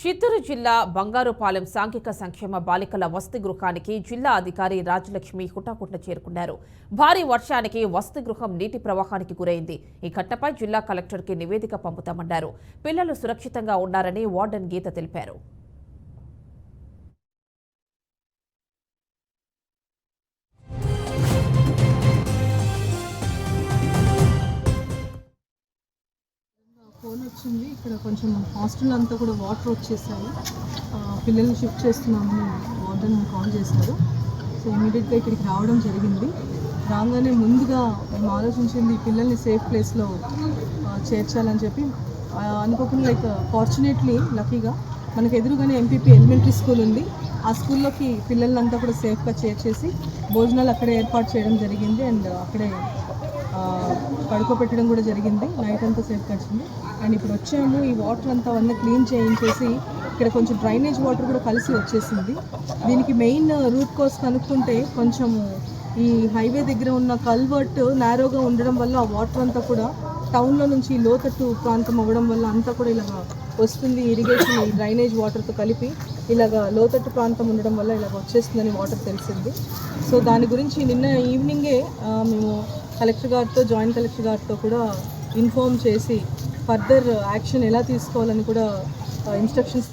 చిత్తూరు జిల్లా బంగారుపాలెం సాంఘిక సంక్షేమ బాలికల వసతి గృహానికి జిల్లా అధికారి రాజలక్ష్మి హుటాహుటిన చేరుకున్నారు. భారీ వర్షానికి వసతి గృహం నీటి ప్రవాహానికి గురైంది. ఈ ఘటనపై జిల్లా కలెక్టర్కి నివేదిక పంపుతామన్నారు. పిల్లలు సురక్షితంగా ఉన్నారని వార్డెన్ గీత తెలిపారు. ఫోన్ వచ్చింది. ఇక్కడ కొంచెం హాస్టల్ అంతా కూడా వాటర్ వచ్చేసాయి, పిల్లల్ని షిఫ్ట్ చేస్తున్నామని వార్డెన్ కాల్ చేశారు. సో ఇమీడియట్గా ఇక్కడికి రావడం జరిగింది. రాగానే ముందుగా మేము ఆలోచించింది పిల్లల్ని సేఫ్ ప్లేస్లో చేర్చాలని చెప్పి. అనుకోకుండా ఫార్చునేట్లీ లక్కీగా మనకు ఎదురుగానే ఎంపీపీ ఎలిమెంటరీ స్కూల్ ఉంది. ఆ స్కూల్లోకి పిల్లలంతా కూడా సేఫ్గా చేర్చేసి భోజనాలు అక్కడే ఏర్పాటు చేయడం జరిగింది. అండ్ అక్కడే పడుకోబెట్టడం కూడా జరిగింది. నైట్ అంతా సేఫ్ గడిచింది. అండ్ ఇప్పుడు వచ్చాము, ఈ వాటర్ అంతా అవన్నీ క్లీన్ చేయించేసి ఇక్కడ కొంచెం డ్రైనేజ్ వాటర్ కూడా కలిసి వచ్చేసింది. దీనికి మెయిన్ రూట్ కాజ్ కనుక్కుంటే కొంచెము ఈ హైవే దగ్గర ఉన్న కల్వర్ట్ నేరోగా ఉండడం వల్ల ఆ వాటర్ అంతా కూడా టౌన్లో నుంచి లోతట్టు ప్రాంతం అవ్వడం వల్ల అంతా కూడా ఇలాగ వస్తుంది. ఇరిగేషన్ ఈ డ్రైనేజ్ వాటర్తో కలిపి ఇలాగ లోతట్టు ప్రాంతం ఉండడం వల్ల ఇలాగ వచ్చేస్తుందని వాటర్ తెలిసింది. సో దాని గురించి నిన్న ఈవినింగే మేము కలెక్టర్ గారితో, జాయింట్ కలెక్టర్ గారితో కూడా ఇన్ఫార్మ్ చేసి ఫర్దర్ యాక్షన్ ఎలా తీసుకోవాలని కూడా ఇన్స్ట్రక్షన్స్